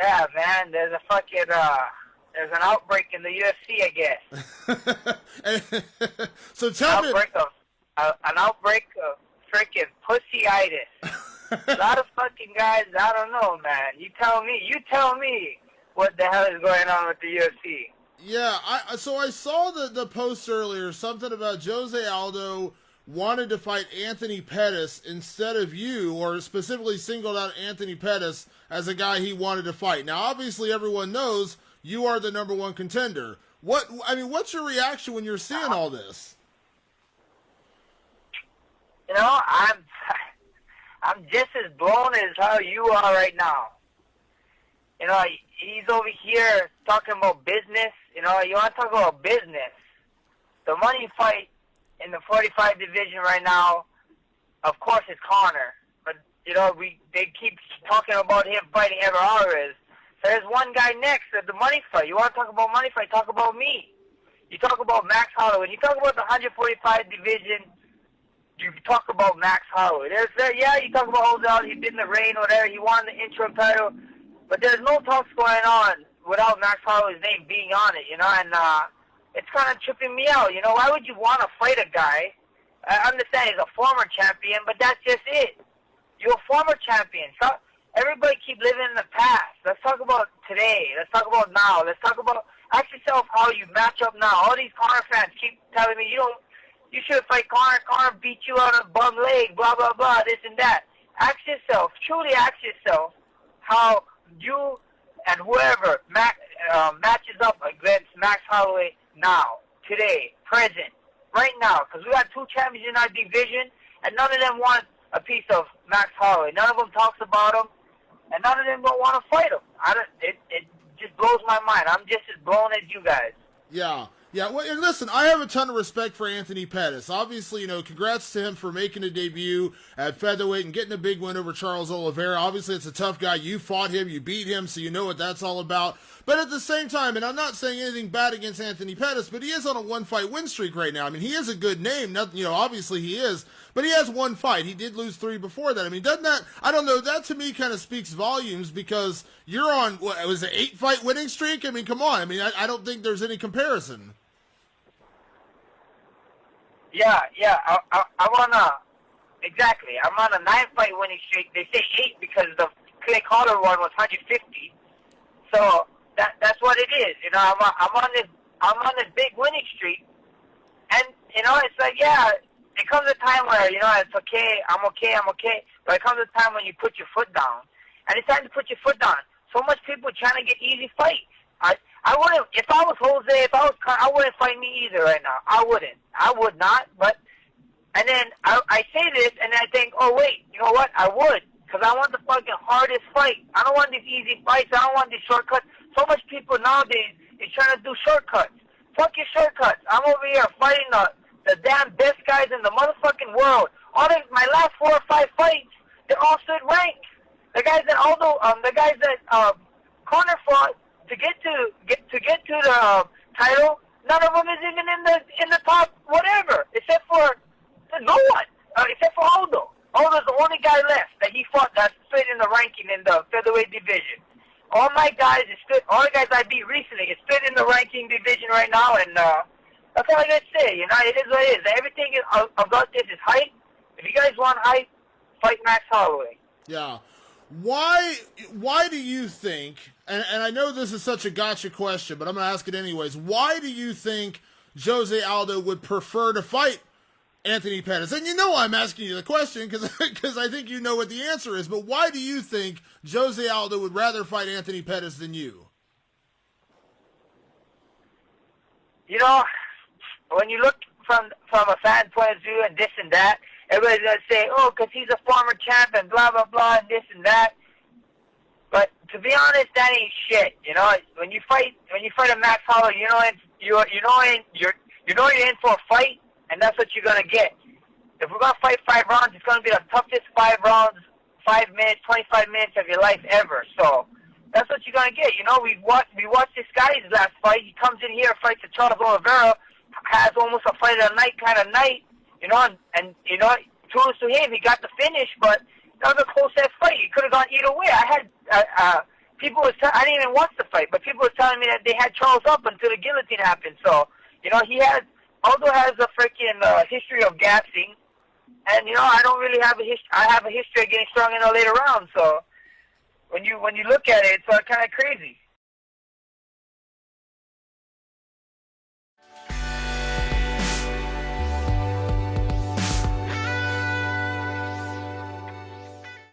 Yeah, man. There's there's an outbreak in the UFC, I guess. So tell me. An outbreak of freaking pussyitis. A lot of fucking guys, I don't know, man. You tell me what the hell is going on with the UFC. Yeah, so I saw the post earlier, something about Jose Aldo wanted to fight Anthony Pettis instead of you, or specifically singled out Anthony Pettis as a guy he wanted to fight. Now, obviously, everyone knows you are the number one contender. What's your reaction when you're seeing all this? You know, I'm just as blown as how you are right now. You know, he's over here talking about business. You know, you want to talk about business. The money fight in the 45 division right now, of course, is Conor. But, you know, they keep talking about him fighting Ever Alvarez. So there's one guy next at the money fight. You want to talk about money fight, talk about me. You talk about Max Holloway. You talk about the 145 division, you talk about Max Holloway. You talk about Aldo, he did in the rain or whatever, he won the interim title. But there's no talks going on without Max Holloway's name being on it, you know, and it's kind of tripping me out. You know, why would you want to fight a guy? I understand he's a former champion, but that's just it. You're a former champion. So everybody keep living in the past. Let's talk about today. Let's talk about now. Let's talk about, ask yourself how you match up now. All these Conor fans keep telling me you should fight Conor. Conor beat you on a bum leg, blah, blah, blah, this and that. Ask yourself, truly ask yourself how you and whoever matches up against Max Holloway now, today, present, right now. Because we got two champions in our division, and none of them want a piece of Max Holloway. None of them talks about him, and none of them don't want to fight him. It just blows my mind. I'm just as blown as you guys. Yeah. Yeah, well, and listen, I have a ton of respect for Anthony Pettis. Obviously, you know, congrats to him for making a debut at featherweight and getting a big win over Charles Oliveira. Obviously, it's a tough guy. You fought him, you beat him, so you know what that's all about. But at the same time, and I'm not saying anything bad against Anthony Pettis, but he is on a one-fight win streak right now. I mean, he is a good name. Nothing, you know, obviously he is, but he has one fight. He did lose 3 before that. I mean, doesn't that, I don't know, that to me kind of speaks volumes because you're on, what, was it 8-fight winning streak? I mean, come on. I mean, I don't think there's any comparison. Yeah, exactly. I'm on a 9-fight winning streak. They say 8 because the Clay Calder one was 150. So that's what it is. You know, I'm on this big winning streak, and you know, it's like, yeah, it comes a time where, you know, it's okay, I'm okay, but it comes a time when you put your foot down, and it's time to put your foot down. So much people trying to get easy fights. I wouldn't, if I was Jose, if I was Conor, I wouldn't fight me either right now. I would not, but, and then I say this, and I think, oh wait, you know what, I would, because I want the fucking hardest fight. I don't want these easy fights, I don't want these shortcuts. So much people nowadays is trying to do shortcuts. Fuck your shortcuts. I'm over here fighting the damn best guys in the motherfucking world. My last 4 or 5 fights, they're all stood ranked. The guys that Conor fought, to get to the title, none of them is even in the top whatever, except for no one, except for Aldo. Aldo's the only guy left that he fought that stood in the ranking in the featherweight division. All my guys all the guys I beat recently is stood in the ranking division right now, and that's all I gotta say. You know, it is what it is. Everything about this is hype. If you guys want hype, fight Max Holloway. Yeah. Why do you think, and I know this is such a gotcha question, but I'm going to ask it anyways, why do you think Jose Aldo would prefer to fight Anthony Pettis? And you know I'm asking you the question because I think you know what the answer is, but why do you think Jose Aldo would rather fight Anthony Pettis than you? You know, when you look from a fan point of view and this and that, everybody's going to say, oh, because he's a former champ and blah, blah, blah, and this and that. But to be honest, that ain't shit. You know, when you fight a Max Holloway, you're in for a fight, and that's what you're going to get. If we're going to fight 5 rounds, it's going to be the toughest 5 rounds, 5 minutes, 25 minutes of your life ever. So that's what you're going to get. You know, we watched this guy's last fight. He comes in here, fights a Charles Oliveira, has almost a fight of the night kind of night. You know, and you know, kudos to him, he got the finish, but that was a close-ass fight. He could have gone either way. I had people was I didn't even watch the fight, but people was telling me that they had Charles up until the guillotine happened. So, you know, Aldo has a freaking history of gassing, and you know, I don't really have a history. I have a history of getting strong in the later rounds. So, when you look at it, it's kind of crazy.